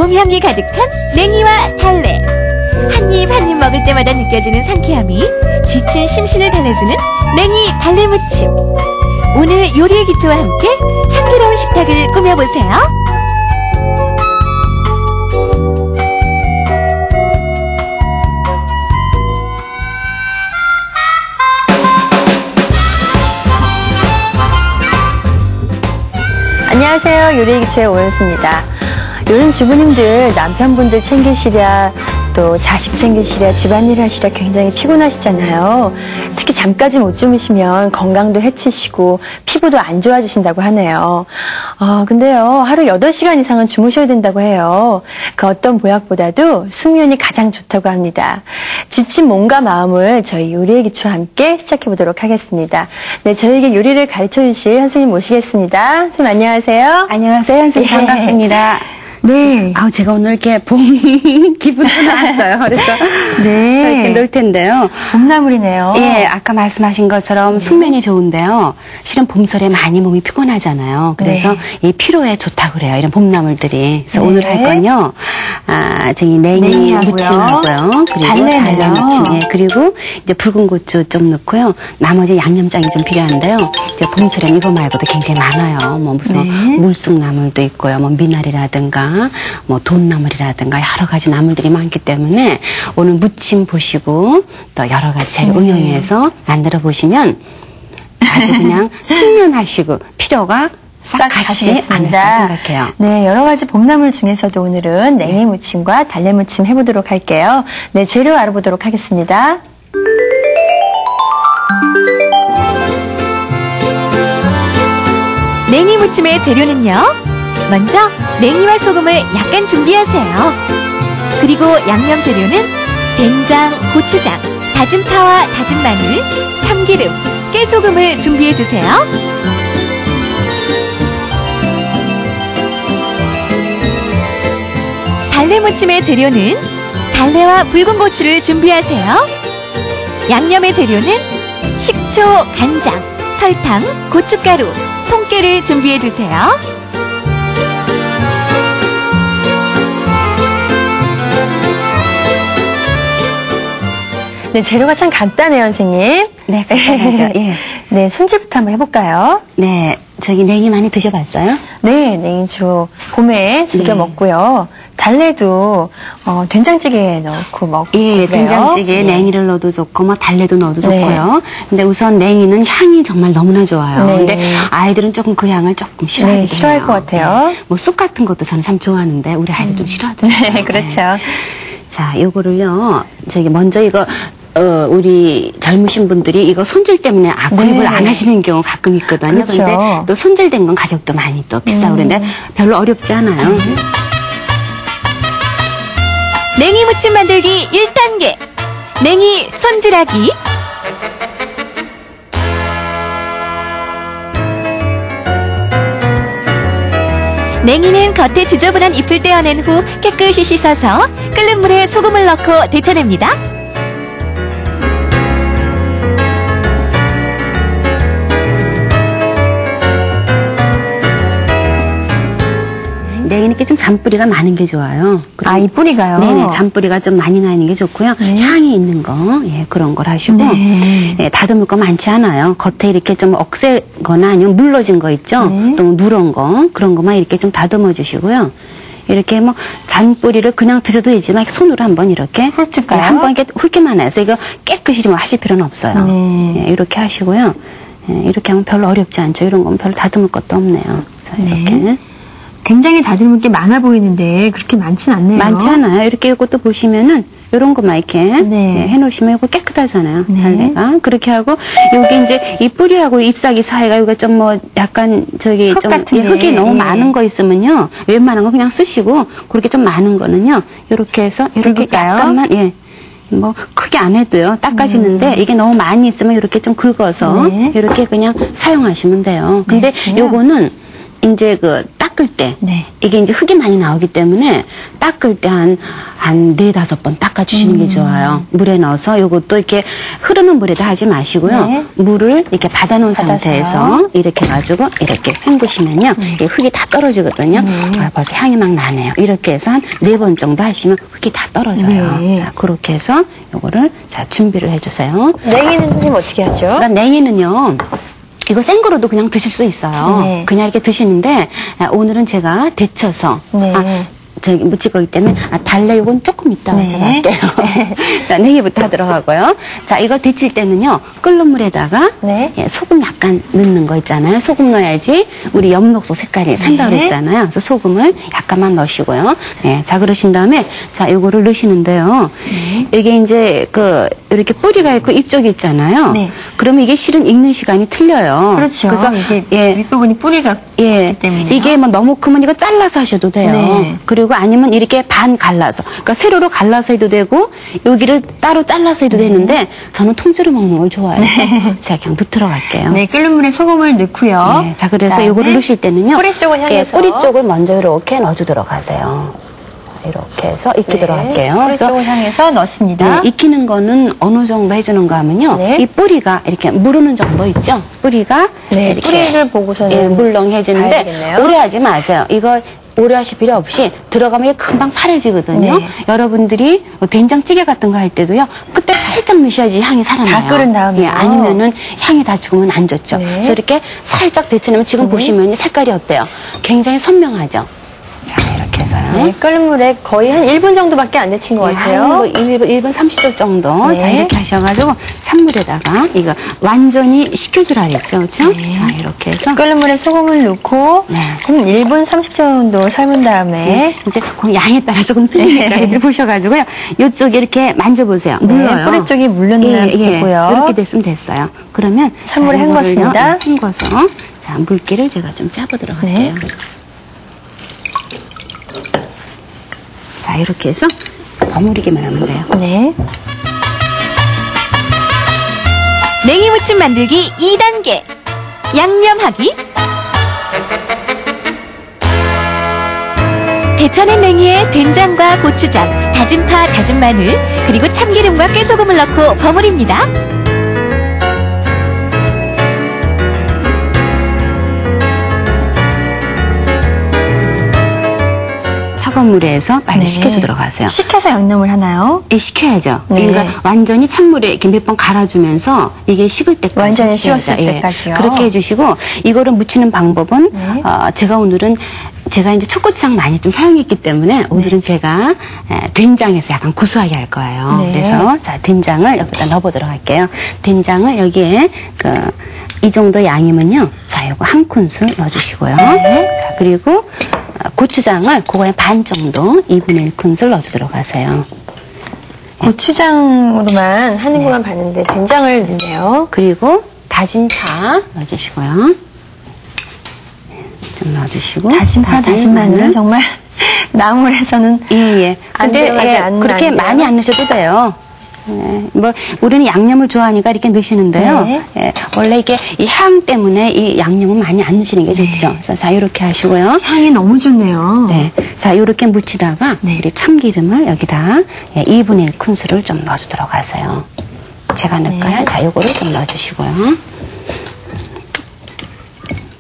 봄 향기 가득한 냉이와 달래. 한 입 한 입 먹을 때마다 느껴지는 상쾌함이 지친 심신을 달래주는 냉이 달래 무침. 오늘 요리의 기초와 함께 향기로운 식탁을 꾸며보세요. 안녕하세요. 요리의 기초의 오연수입니다. 요즘 주부님들 남편분들 챙기시랴 또 자식 챙기시랴 집안일 하시랴 굉장히 피곤하시잖아요. 특히 잠까지 못 주무시면 건강도 해치시고 피부도 안 좋아지신다고 하네요. 근데요 하루 8시간 이상은 주무셔야 된다고 해요. 그 어떤 보약보다도 숙면이 가장 좋다고 합니다. 지친 몸과 마음을 저희 요리의 기초와 함께 시작해 보도록 하겠습니다. 네, 저에게 요리를 가르쳐 주실 선생님 모시겠습니다. 선생님 안녕하세요. 안녕하세요. 선생님 반갑습니다. 네. 제가 오늘 이렇게 봄 기분으로 나왔어요. 그래서 네. 이렇게 놀 텐데요. 봄나물이네요. 예, 아까 말씀하신 것처럼 숙면이 좋은데요. 실은 봄철에 많이 몸이 피곤하잖아요. 그래서 이 피로에 좋다고 그래요. 이런 봄나물들이. 그래서 오늘 할 건요. 저기 냉이 무침하고요. 그리고 달래 무침. 예, 그리고 이제 붉은 고추 좀 넣고요. 나머지 양념장이 좀 필요한데요. 이제 봄철엔 이거 말고도 굉장히 많아요. 뭐 무슨 물쑥나물도 있고요. 뭐 미나리라든가 뭐 돈나물이라든가 여러 가지 나물들이 많기 때문에 오늘 무침 보시고 또 여러 가지 잘 응용해서 만들어 보시면 아주 그냥 숙면하시고 피로가 싹 가시지 않을까 생각해요. 네, 여러 가지 봄나물 중에서도 오늘은 냉이 무침과 달래 무침 해보도록 할게요. 네, 재료 알아보도록 하겠습니다. 냉이 무침의 재료는요. 먼저 냉이와 소금을 약간 준비하세요. 그리고 양념 재료는 된장, 고추장, 다진 파와 다진 마늘, 참기름, 깨소금을 준비해주세요. 달래 무침의 재료는 달래와 붉은 고추를 준비하세요. 양념의 재료는 식초, 간장, 설탕, 고춧가루, 통깨를 준비해두세요. 네, 재료가 참 간단해요, 선생님. 네, 간단하죠. 예. 네, 손질부터 한번 해볼까요? 네, 저기 냉이 많이 드셔봤어요? 네, 냉이주 봄에 즐겨 먹고요. 달래도 된장찌개에 넣고 먹고 예, 된장찌개에 냉이를 넣어도 좋고 뭐 달래도 넣어도 좋고요. 근데 우선 냉이는 향이 정말 너무나 좋아요. 근데 아이들은 조금 그 향을 조금 싫어하거든요. 싫어할 것 같아요. 뭐 쑥 같은 것도 저는 참 좋아하는데 우리 아이들 좀 싫어하더라고요. 네, 그렇죠. 자, 요거를요. 저기 먼저 이거 우리 젊으신 분들이 이거 손질 때문에 구입을 안 하시는 경우 가끔 있거든요. 그렇죠. 근데 또 손질된 건 가격도 많이 또 비싸고 그런데 별로 어렵지 않아요. 냉이 무침 만들기 1단계. 냉이 손질하기. 냉이는 겉에 지저분한 잎을 떼어낸 후 깨끗이 씻어서 끓는 물에 소금을 넣고 데쳐냅니다. 냉이는 이렇게 좀 잔뿌리가 많은 게 좋아요. 이 뿌리가요? 네네, 잔뿌리가 좀 많이 나는 게 좋고요. 향이 있는 거, 예, 그런 걸 하시고, 예, 다듬을 거 많지 않아요. 겉에 이렇게 좀 억세거나 아니면 물러진 거 있죠? 또 누런 거, 그런 것만 이렇게 좀 다듬어 주시고요. 이렇게 뭐 잔뿌리를 그냥 드셔도 되지만 손으로 한번 이렇게 훑을까요? 한번 이렇게 훑기만 해서 이거 깨끗이 좀 하실 필요는 없어요. 예, 이렇게 하시고요. 예, 이렇게 하면 별로 어렵지 않죠. 이런 건 별로 다듬을 것도 없네요. 자, 이렇게. 굉장히 다듬을 게 많아 보이는데 그렇게 많진 않네요. 많지 않아요. 이렇게 이것도 보시면은 이런 것만 이렇게 해놓으시면 이거 깨끗하잖아요. 달래가 그렇게 하고 여기 이제 이 뿌리하고 잎사귀 사이가 여기가 좀 뭐 약간 저기 흙 좀 같은데. 흙이 너무 많은 거 있으면요. 웬만한 거 그냥 쓰시고 그렇게 좀 많은 거는요. 이렇게 해서 이렇게 긁을까요? 약간만 뭐 크게 안 해도요. 닦아지는데 이게 너무 많이 있으면 이렇게 좀 긁어서 이렇게 그냥 사용하시면 돼요. 근데 요거는 이제 그 닦을 때 네. 이게 이제 흙이 많이 나오기 때문에 닦을 때 한 4-5번 닦아주시는 게 좋아요. 물에 넣어서 요것도 이렇게 흐르는 물에다 하지 마시고요. 네. 물을 이렇게 받아놓은 받아서요. 상태에서 이렇게 해가지고 이렇게 헹구시면요. 이 흙이 다 떨어지거든요. 벌써 향이 막 나네요. 이렇게 해서 한 4번 정도 하시면 흙이 다 떨어져요. 네. 자, 그렇게 해서 요거를 자, 준비를 해주세요. 냉이는 선생님 어떻게 하죠? 그러니까 냉이는요. 이거 생거로도 그냥 드실 수 있어요. 네. 그냥 이렇게 드시는데 오늘은 제가 데쳐서 네. 저기 무칠 거기 때문에 달래 요건 조금 이따가 네. 제가 할게요. 자, 냉이부터 하도록 하고요. 자, 이걸 데칠 때는요. 끓는 물에다가 네. 예, 소금 약간 넣는 거 있잖아요. 소금 넣어야지 우리 엽록소 색깔이 산다고 네. 그랬잖아요. 그래서 소금을 약간만 넣으시고요. 예, 자, 그러신 다음에 자, 요거를 넣으시는데요. 이게 이제 이렇게 뿌리가 있고 잎쪽이 있잖아요. 네. 그러면 이게 실은 익는 시간이 틀려요. 그렇죠. 그래서 이게 예, 윗부분이 뿌리가 예, 있기 때문에요. 이게 뭐 너무 크면 이거 잘라서 하셔도 돼요. 네. 그리고 아니면 이렇게 반 갈라서, 그러니까 세로로 갈라서 해도 되고 여기를 따로 잘라서 해도 되는데 저는 통째로 먹는 걸 좋아해서 제가 그냥 넣도록 할게요. 네, 끓는 물에 소금을 넣고요. 네, 자, 그래서 그다음에 요거를 넣으실 때는요. 뿌리 쪽을 향해서 예, 뿌리 쪽을 먼저 이렇게 넣어주도록 하세요. 이렇게 해서 익히도록 할게요. 뿌리 그래서 쪽을 향해서 넣습니다. 네, 익히는 거는 어느 정도 해주는가 하면요. 네. 이 뿌리가 이렇게 무르는 정도 있죠? 뿌리가. 네, 이렇게 뿌리를 보고서는 예, 물렁해지는데 봐야 되겠네요. 오래 하지 마세요. 이거 오래 하실 필요 없이 들어가면 이게 금방 파래지거든요. 네. 여러분들이 뭐 된장찌개 같은 거 할 때도요. 그때 살짝 넣으셔야지 향이 살아나요. 다 끓은 다음에요? 예, 아니면은 향이 다 죽으면 안 좋죠. 네. 그래서 이렇게 살짝 데치면 지금 보시면 색깔이 어때요? 굉장히 선명하죠? 자, 이렇게 해서요. 네, 끓는 물에 거의 한 1분 정도밖에 안 데친 것 같아요. 뭐 1분 30초 정도. 네. 자, 이렇게 하셔가지고 찬물에다가 이거 완전히 식혀주라 그랬죠. 그렇죠? 네. 자, 이렇게 해서 끓는 물에 소금을 넣고 네. 한 1분 30초 정도 삶은 다음에 이제 그 양에 따라 조금 틀리니까 이렇게 보셔가지고요. 이쪽에 이렇게 만져보세요. 물러요. 뿌리 쪽이 물렸나 보고요. 이렇게 됐으면 됐어요. 그러면 찬물에 자, 이거를요, 헹궜습니다. 헹궈서 자, 물기를 제가 좀 짜보도록 네. 할게요. 자, 이렇게 해서 버무리기만 하면 돼요. 네. 냉이 무침 만들기 2단계. 양념하기. 데쳐낸 냉이에 된장과 고추장, 다진 파, 다진 마늘, 그리고 참기름과 깨소금을 넣고 버무립니다. 차가운 물에 해서 빨리 네. 식혀주도록 하세요. 식혀서 양념을 하나요? 예, 식혀야죠. 네. 그러니까 완전히 찬물에 이렇게 몇 번 갈아주면서 이게 식을 때까지. 완전히 식혀야죠. 식었을 때까지요? 그렇게 해주시고, 이거를 무치는 방법은, 네. 제가 오늘은, 제가 이제 초고추장 많이 좀 사용했기 때문에 오늘은 제가 된장에서 약간 고소하게 할 거예요. 네. 그래서 자, 된장을 여기다 넣어보도록 할게요. 된장을 여기에 이 정도 양이면요. 자, 요거 한 큰술 넣어주시고요. 네. 자, 그리고 고추장을 그거에 반 정도 2분의 1큰술 넣어주도록 하세요. 고추장으로만 하는 것만 봤는데 된장을 넣네요. 그리고 다진 파 넣어주시고요. 좀 넣어주시고. 다진 파, 다진 마늘은 정말 나물에서는 예. 안 근데 들어가지 예, 않는 그렇게 아이디어. 많이 안 넣으셔도 돼요. 네, 뭐 우리는 양념을 좋아하니까 이렇게 넣으시는데요. 네. 예, 원래 이게 이 향 때문에 이 양념은 많이 안 넣으시는 게 좋죠. 그래서 자, 이렇게 하시고요. 향이 너무 좋네요. 네. 자, 이렇게 묻히다가 네. 우리 참기름을 여기다 2분의 1큰술을 좀 넣어주도록 하세요. 제가 넣을까요? 네. 자, 요거를 좀 넣어주시고요.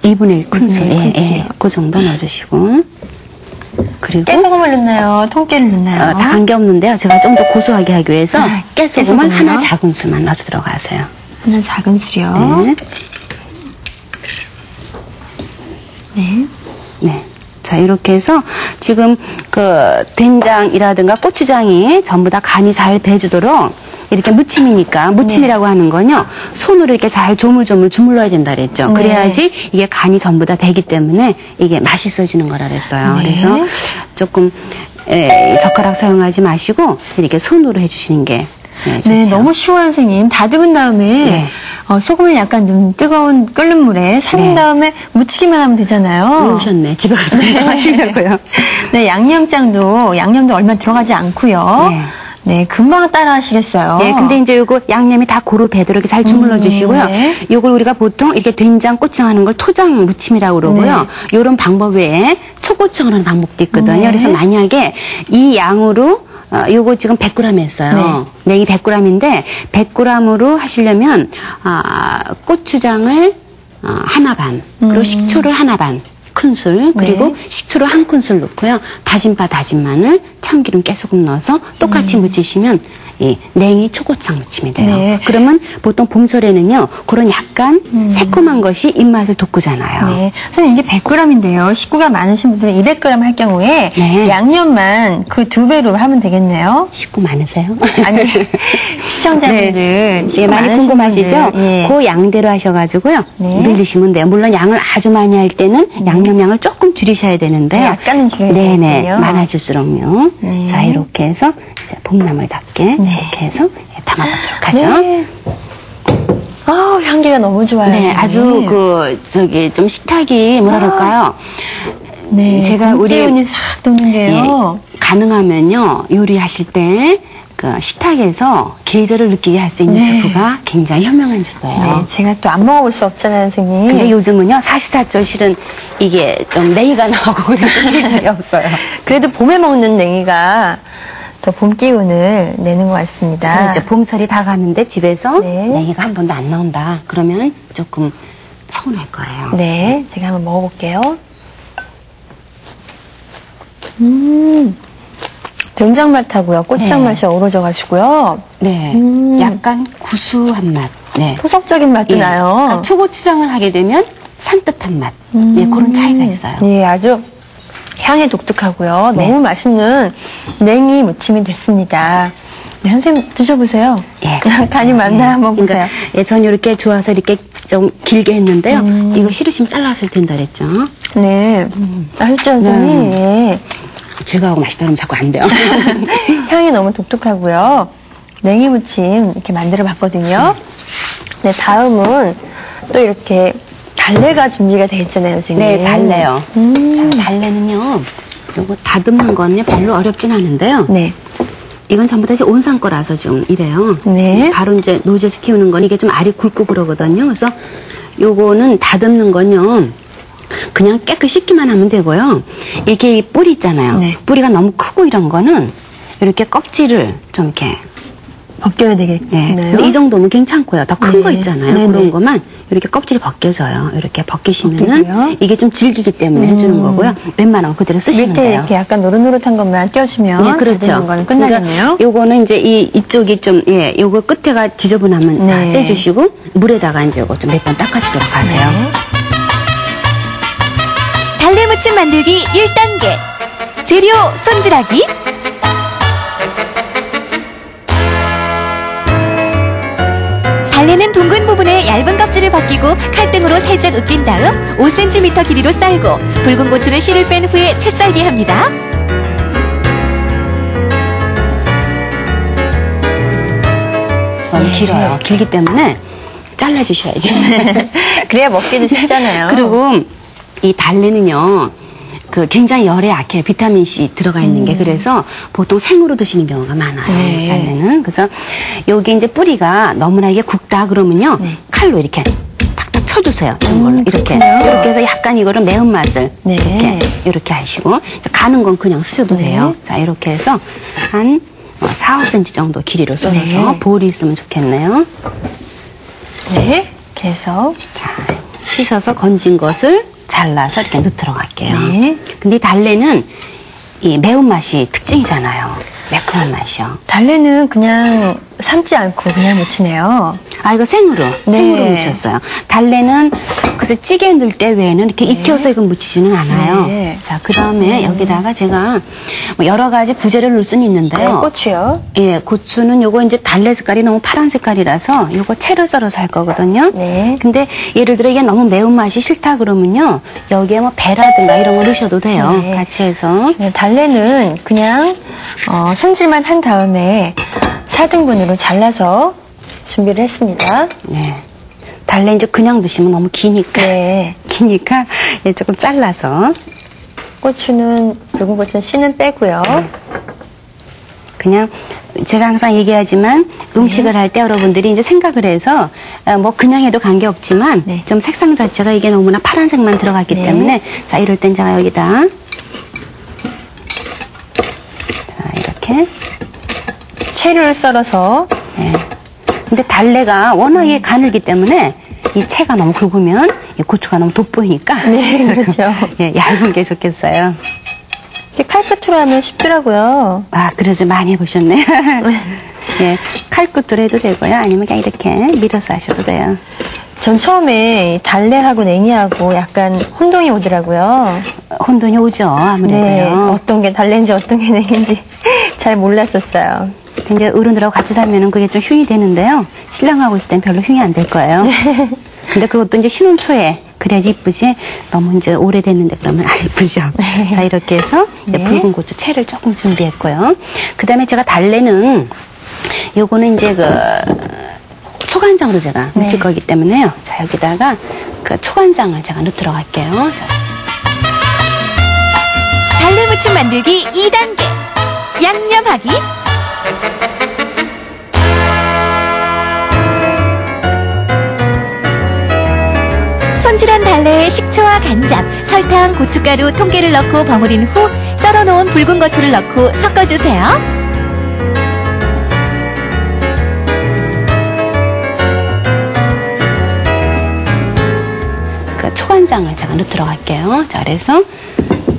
2분의 1큰술. 예, 그 정도 넣어주시고. 그리고 깨소금을 넣나요? 통깨를 넣나요? 다 관계없는데요. 제가 좀 더 고소하게 하기 위해서 아, 깨소금을 깨소금이요? 하나 작은 술만 넣어주도록 하세요. 하나 작은 술이요. 네. 네. 네. 자, 이렇게 해서 지금 된장이라든가 고추장이 전부 다 간이 잘 배주도록 이렇게 무침이니까, 무침이라고 하는 건요, 손으로 이렇게 잘 조물조물 주물러야 된다 그랬죠. 네. 그래야지 이게 간이 전부 다 배기 때문에 이게 맛있어지는 거라 그랬어요. 네. 그래서 조금, 젓가락 사용하지 마시고 이렇게 손으로 해주시는 게 좋죠. 네, 너무 쉬워요, 선생님. 다듬은 다음에 네. 소금을 약간 뜨거운 끓는 물에 삶은 네. 다음에 무치기만 하면 되잖아요. 오셨네. 집에 가서 하시려고요. 네, 양념도 얼마 들어가지 않고요. 네. 네, 금방 따라 하시겠어요. 네, 근데 이제 요거 양념이 다 고루 배도록 이렇게 잘 주물러 주시고요. 네. 요걸 우리가 보통 이렇게 된장, 고추장 하는 걸 토장 무침이라고 그러고요. 요런 방법 외에 초고추장 하는 방법도 있거든요. 네. 그래서 만약에 이 양으로 요거 지금 100g 했어요. 냉이 100g인데 100g으로 하시려면 고추장을 하나 반, 그리고 식초를 하나 반 큰술, 그리고 식초를 한 큰술 넣고요. 다진 파, 다진 마늘, 참기름, 깨소금 넣어서 똑같이 무치시면 이 냉이 초고추장 무침이 돼요. 네. 그러면 보통 봄철에는요, 그런 약간 새콤한 것이 입맛을 돋구잖아요. 네. 선생님, 이게 100g인데요. 식구가 많으신 분들은 200g 할 경우에 네. 양념만 그 2배로 하면 되겠네요. 식구 많으세요? 아니, 시청자분들. 네. 이게 식구 많이 많으신 궁금하시죠? 분들, 예. 그 양대로 하셔가지고요. 네. 늘리시면 돼요. 물론 양을 아주 많이 할 때는 양념량을 조금 줄이셔야 되는데요. 네, 약간은 줄여야 네네. 되겠군요. 많아질수록요. 네. 자, 이렇게 해서 이제 봄나물답게 이렇게 해서 담아보도록 하죠. 네. 아우, 향기가 너무 좋아요. 네, 아주 좀 식탁이 뭐라 그럴까요? 네. 제가 우리 기운이 싹 도는데요. 예, 가능하면요 요리하실 때 그 식탁에서 계절을 느끼게 할 수 있는 네. 주부가 굉장히 현명한 주부예요. 네, 제가 또 안 먹어볼 수 없잖아요, 선생님. 근데 요즘은요 사시사철 실은 이게 좀 냉이가 나오고 그래서 계절이 없어요. 그래도 봄에 먹는 냉이가 더 봄 기운을 내는 것 같습니다. 그렇죠. 봄철이 다 가는데 집에서 네. 냉이가 한 번도 안 나온다. 그러면 조금 서운할 거예요. 네, 제가 한번 먹어볼게요. 된장 맛하고요, 고추장 네. 맛이 어우러져가지고요. 네, 약간 구수한 맛. 네. 토속적인 맛도 예. 나요. 그러니까 초고추장을 하게 되면 산뜻한 맛. 네, 그런 차이가 있어요. 예, 아주 향이 독특하고요. 네. 너무 맛있는 냉이 무침이 됐습니다. 네, 선생님 드셔보세요. 예. 간이 맞나 한번 보세요. 그러니까 예, 전 이렇게 좋아서 이렇게 좀 길게 했는데요. 이거 싫으시면 잘라서 된다 그랬죠. 네, 맛있죠, 선생님? 예. 제가 하고 맛있다 그러면 자꾸 안 돼요. 향이 너무 독특하고요. 냉이 무침 이렇게 만들어 봤거든요. 네, 다음은 또 이렇게 달래가 준비가 돼 있잖아요, 선생님. 네, 달래요. 자, 달래는요. 요거 다듬는 거는요 별로 어렵진 않은데요. 네. 이건 전부 다 이제 온상 거라서 좀 이래요. 네. 바로 이제 노지에서 키우는 건 이게 좀 알이 굵고 그러거든요. 그래서 요거는 다듬는 건요. 그냥 깨끗이 씻기만 하면 되고요. 이게 이 뿌리 있잖아요. 네. 뿌리가 너무 크고 이런 거는 이렇게 껍질을 좀 이렇게 벗겨야 네. 되겠네요. 근데 이 정도면 괜찮고요. 더 큰 네. 거 있잖아요. 네네. 그런 것만 이렇게 껍질이 벗겨져요. 이렇게 벗기시면은 벗기고요. 이게 좀 질기기 때문에 해주는 거고요. 웬만한 거 그대로 쓰시면 밑에 돼요. 이렇게 약간 노릇노릇한 것만 껴주면 네, 그렇죠. 다듬는 거는 끝나겠네요. 그러니까 요거는 이제 이쪽이 좀, 예, 요거 끝에가 지저분하면 다 네. 떼주시고, 물에다가 이제 요거 좀 몇 번 닦아주도록 하세요. 네. 달래무침 만들기 1단계. 재료 손질하기. 달래는 둥근 부분에 얇은 껍질을 벗기고 칼등으로 살짝 으깬 다음 5cm 길이로 썰고 붉은 고추는 씨를 뺀 후에 채 썰기 합니다. 너무 길어요. 길기 때문에 잘라주셔야죠. 그래야 먹기도 쉽잖아요. 그리고 이 달래는요, 굉장히 열에 약해요. 비타민C 들어가 있는 게. 그래서 보통 생으로 드시는 경우가 많아요. 네. 달래는. 그래서 여기 이제 뿌리가 너무나 이게 굵다 그러면요. 칼로 이렇게 탁탁 쳐주세요. 이걸로. 이렇게. 그렇군요. 이렇게 해서 약간 이거를 매운맛을 네. 이렇게 하시고. 가는 건 그냥 쓰셔도 돼요. 자, 이렇게 해서 한 4, 5cm 정도 길이로 썰어서 네. 볼이 있으면 좋겠네요. 네. 이렇게 해서. 자, 씻어서 건진 것을 잘라서 이렇게 넣도록 할게요. 네. 근데 이 달래는 이 매운맛이 특징이잖아요. 매콤한 맛이요. 달래는 그냥 삶지 않고 그냥 무치네요. 아, 이거 생으로 네. 무쳤어요. 달래는 그래서 찌개 넣을 때 외에는 이렇게 익혀서 이거 무치지는 않아요. 네. 자, 그 다음에 여기다가 제가 뭐 여러 가지 부재를 넣을 수는 있는데요. 네, 고추요. 예, 고추는 요거 이제 달래 색깔이 너무 파란 색깔이라서 요거 채를 썰어서 할 거거든요. 네. 근데 예를 들어 이게 너무 매운맛이 싫다 그러면요. 여기에 뭐 배라든가 이런 거 넣으셔도 돼요. 네. 같이 해서. 네, 달래는 그냥 손질만 한 다음에 4등분으로 잘라서 준비를 했습니다. 네. 달래 이제 그냥 드시면 너무 기니까. 네. 기니까 예, 조금 잘라서 고추는 붉은 고추는 씨는 빼고요. 그냥 제가 항상 얘기하지만 음식을 할 때 여러분들이 이제 생각을 해서 뭐 그냥 해도 관계없지만 네. 좀 색상 자체가 이게 너무나 파란색만 들어갔기 네. 때문에 자, 이럴 땐 제가 여기다 자, 이렇게 채를 썰어서 네. 근데 달래가 워낙에 가늘기 때문에 이 채가 너무 굵으면 이 고추가 너무 돋보이니까 네, 그렇죠. 예, 얇은 게 좋겠어요. 이렇게 칼끝으로 하면 쉽더라고요. 아, 그래서 많이 해보셨네. 예, 칼끝으로 해도 되고요. 아니면 그냥 이렇게 밀어서 하셔도 돼요. 전 처음에 달래하고 냉이하고 약간 혼동이 오더라고요. 혼돈이 오죠, 아무래도요. 네, 어떤 게 달래인지 어떤 게 냉인지 잘 몰랐었어요. 이제 어른들하고 같이 살면은 그게 좀 흉이 되는데요. 신랑하고 있을 땐 별로 흉이 안 될 거예요. 근데 그것도 이제 신혼 초에 그래야지 이쁘지. 너무 이제 오래됐는데 그러면 안 이쁘죠. 자, 이렇게 해서 이제 네. 붉은 고추 채를 조금 준비했고요. 그 다음에 제가 달래는 요거는 이제 그 초간장으로 제가 네. 무칠 거기 때문에요. 자, 여기다가 그 초간장을 제가 넣도록 할게요. 자, 달래무침 만들기 2단계. 양념하기. 손질한 달래에 식초와 간장, 설탕, 고춧가루, 통깨를 넣고 버무린 후 썰어놓은 붉은 고추를 넣고 섞어주세요. 그 초간장을 제가 넣도록 할게요. 자, 그래서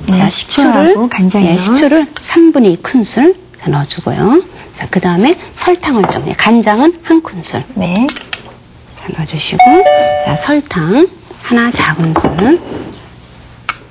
네, 자, 식초하고 간장이요. 네, 식초를 3분의 2큰술 넣어주고요. 자, 그 다음에 설탕을 좀, 간장은 1큰술 네. 자, 넣어주시고, 자, 설탕 하나 작은술,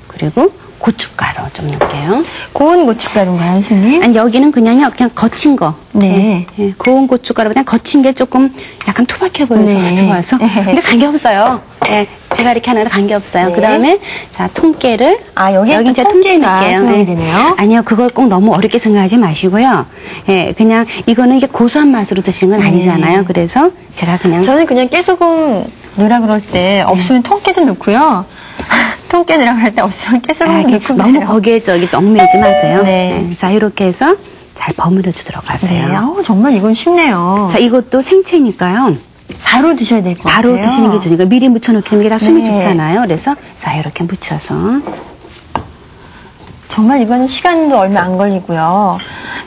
그리고 고춧가루 좀 넣을게요. 고운 고춧가루인가요, 선생님? 아니, 여기는 그냥요, 그냥 거친 거. 네. 예, 고운 고춧가루, 그냥 거친 게 조금 약간 투박해 보여서 네. 좋아서. 근데 관계없어요. 예, 제가 이렇게 하는 거 관계없어요. 네. 그 다음에, 자, 통깨를. 아, 여기에 또 이제 통깨가 넣을게요. 사용이 예. 되네요. 아니요, 그걸 꼭 너무 어렵게 생각하지 마시고요. 예, 그냥 이거는 이게 고소한 맛으로 드시는 건 아니잖아요. 그래서 제가 그냥. 저는 그냥 깨소금 넣으라 그럴 때 없으면 통깨도 넣고요. 통깨 넣으라 그럴 때 없으면 깨소금 아, 이렇게 넣고 너무 그래요. 거기에 저기 얽매이지 마세요. 네. 자, 이렇게 해서 잘 버무려 주도록 하세요. 네. 아우, 정말 이건 쉽네요. 자, 이것도 생채니까요. 바로 드셔야 될 것 같아요. 바로 드시는 게 좋으니까 미리 묻혀놓게 되면 이게 다 숨이 네. 죽잖아요. 그래서 자, 이렇게 묻혀서. 정말 이거는 시간도 얼마 안 걸리고요.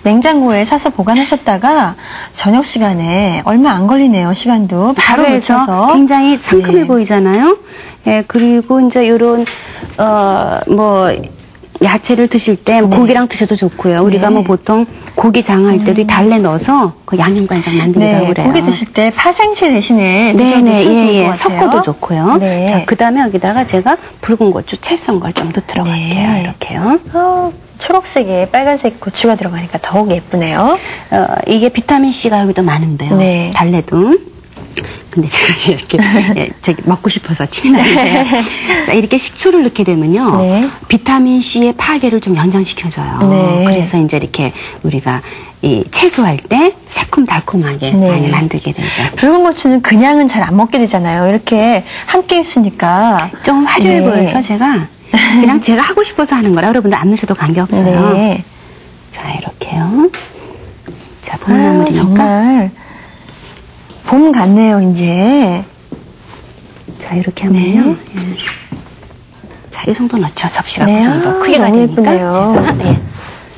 냉장고에 사서 보관하셨다가 저녁 시간에 얼마 안 걸리네요. 시간도 바로 해서 묻혀서 굉장히 상큼해 네. 보이잖아요. 예, 그리고 이제 요런 뭐 야채를 드실 때 고기랑 드셔도 좋고요. 우리가 네. 뭐 보통 고기 장할 때도 이 달래 넣어서 그 양념간장 만들기도 네, 하고 그래요. 고기 드실 때 파생채 대신에 드셔도 네네, 참 좋을 예, 예. 것 같아요. 섞어도 좋고요. 네. 자, 그 다음에 여기다가 제가 붉은 고추 채 썬 걸 좀 넣도록 네. 할게요. 이렇게요. 초록색에 빨간색 고추가 들어가니까 더욱 예쁘네요. 이게 비타민C가 여기도 많은데요. 네. 달래도. 근데 제가 이렇게 예, 저기 먹고 싶어서 침이 나는데요. 자, 이렇게 식초를 넣게 되면요. 네. 비타민C의 파괴를 좀 연장시켜줘요. 네. 그래서 이제 이렇게 우리가 이 채소할 때 새콤달콤하게 네. 많이 만들게 되죠. 붉은 고추는 그냥은 잘 안 먹게 되잖아요. 이렇게 함께 있으니까. 좀 화려해 네. 보여서 제가 그냥 제가 하고 싶어서 하는 거라 여러분들 안 넣으셔도 관계없어요. 네. 자, 이렇게요. 자, 봄나물이니까. 정말 봄 같네요, 이제. 자, 이렇게 하면요. 예. 자, 이 정도 넣죠. 접시가 그 정도. 크기가 너무 되니까. 예쁘네요. 제가, 예.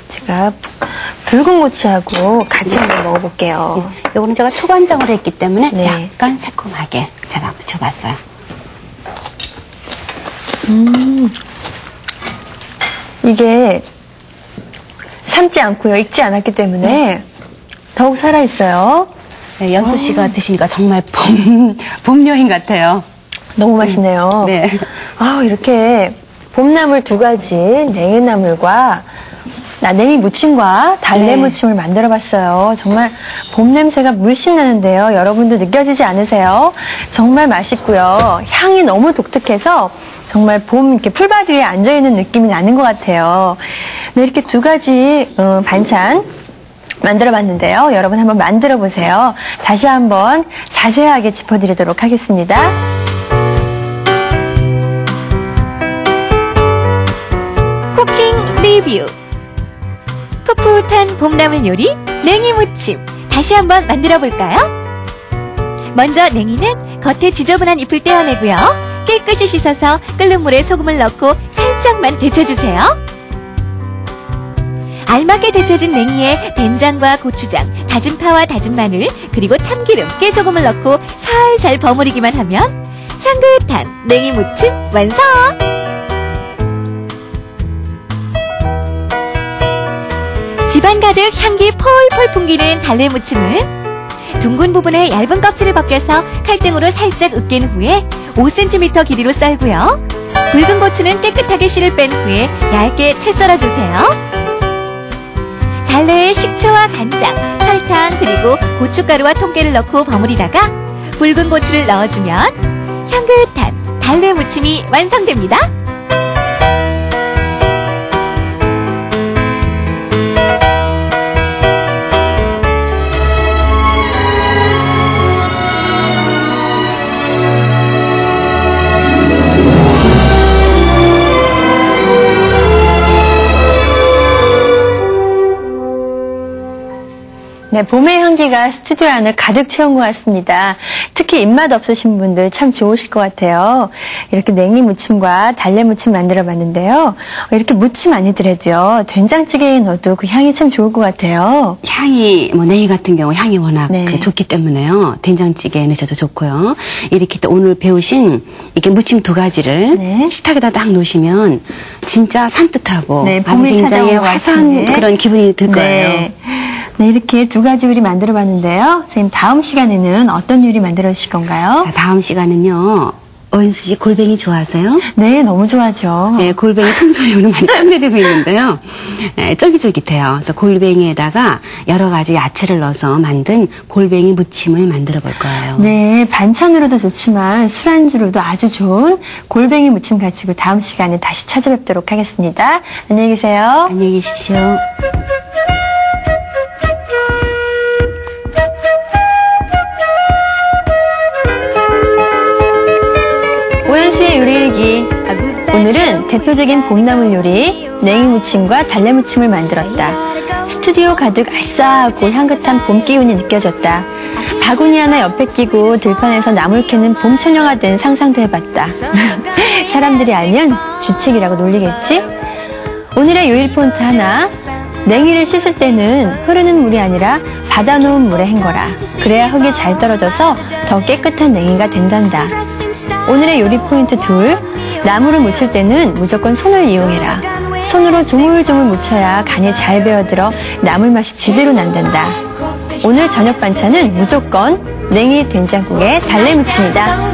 제가 붉은 고추하고 같이 한번 먹어볼게요. 요거는 제가 초간장으로 했기 때문에 네. 약간 새콤하게 제가 묻혀봤어요. 이게 삶지 않고요, 익지 않았기 때문에 더욱 살아있어요. 네, 연수 씨가 드시니까 정말 봄 여행 같아요. 너무 맛있네요. 네. 아, 이렇게 봄나물 2가지, 냉이나물과 냉이 무침과 달래 네. 무침을 만들어 봤어요. 정말 봄 냄새가 물씬 나는데요. 여러분도 느껴지지 않으세요? 정말 맛있고요. 향이 너무 독특해서 정말 봄 이렇게 풀밭 위에 앉아 있는 느낌이 나는 것 같아요. 네, 이렇게 2가지 반찬 만들어 봤는데요. 여러분 한번 만들어 보세요. 다시 한번 자세하게 짚어드리도록 하겠습니다. 쿠킹 풋풋한 봄나물 요리 냉이 무침 다시 한번 만들어 볼까요? 먼저 냉이는 겉에 지저분한 잎을 떼어내고요. 깨끗이 씻어서 끓는 물에 소금을 넣고 살짝만 데쳐주세요. 알맞게 데쳐진 냉이에 된장과 고추장, 다진 파와 다진 마늘, 그리고 참기름, 깨소금을 넣고 살살 버무리기만 하면 향긋한 냉이 무침 완성! 집안 가득 향기 폴폴 풍기는 달래 무침은 둥근 부분에 얇은 껍질을 벗겨서 칼등으로 살짝 으깬 후에 5cm 길이로 썰고요. 붉은 고추는 깨끗하게 씨를 뺀 후에 얇게 채 썰어주세요. 달래에 식초와 간장, 설탕, 그리고 고춧가루와 통깨를 넣고 버무리다가 붉은 고추를 넣어주면 향긋한 달래 무침이 완성됩니다. 네, 봄의 향기가 스튜디오 안을 가득 채운 것 같습니다. 특히 입맛 없으신 분들 참 좋으실 것 같아요. 이렇게 냉이 무침과 달래 무침 만들어 봤는데요. 이렇게 무침 아니더라도요. 된장찌개에 넣어도 그 향이 참 좋을 것 같아요. 향이, 냉이 같은 경우 향이 워낙 네. 좋기 때문에요. 된장찌개에 넣으셔도 좋고요. 이렇게 또 오늘 배우신 이렇게 무침 2가지를 네. 식탁에다 딱 놓으시면 진짜 산뜻하고 네, 아주 봄을 굉장히 찾아온 것 화사한 같은. 그런 기분이 들 거예요. 네. 네, 이렇게 2가지 요리 만들어 봤는데요. 선생님, 다음 시간에는 어떤 요리 만들어 주실 건가요? 자, 다음 시간은요. 어윤수 씨 골뱅이 좋아하세요? 네, 너무 좋아하죠. 네, 골뱅이 통조림으로 많이 판매되고 있는데요. 네, 쫄깃쫄깃해요. 그래서 골뱅이에다가 여러 가지 야채를 넣어서 만든 골뱅이 무침을 만들어 볼 거예요. 네, 반찬으로도 좋지만 술안주로도 아주 좋은 골뱅이 무침 가지고 다음 시간에 다시 찾아뵙도록 하겠습니다. 안녕히 계세요. 안녕히 계십시오. 오연수의 요리일기. 오늘은 대표적인 봄나물 요리 냉이 무침과 달래 무침을 만들었다. 스튜디오 가득 아싸하고 향긋한 봄 기운이 느껴졌다. 바구니 하나 옆에 끼고 들판에서 나물 캐는 봄 처녀가 된 상상도 해봤다. 사람들이 알면 주책이라고 놀리겠지? 오늘의 요일 포인트 하나. 냉이를 씻을 때는 흐르는 물이 아니라 받아놓은 물에 헹궈라. 그래야 흙이 잘 떨어져서 더 깨끗한 냉이가 된단다. 오늘의 요리 포인트 2. 나물을 무칠 때는 무조건 손을 이용해라. 손으로 조물조물 무쳐야 간이 잘 배어들어 나물 맛이 제대로 난단다. 오늘 저녁 반찬은 무조건 냉이 된장국에 달래 무침이다.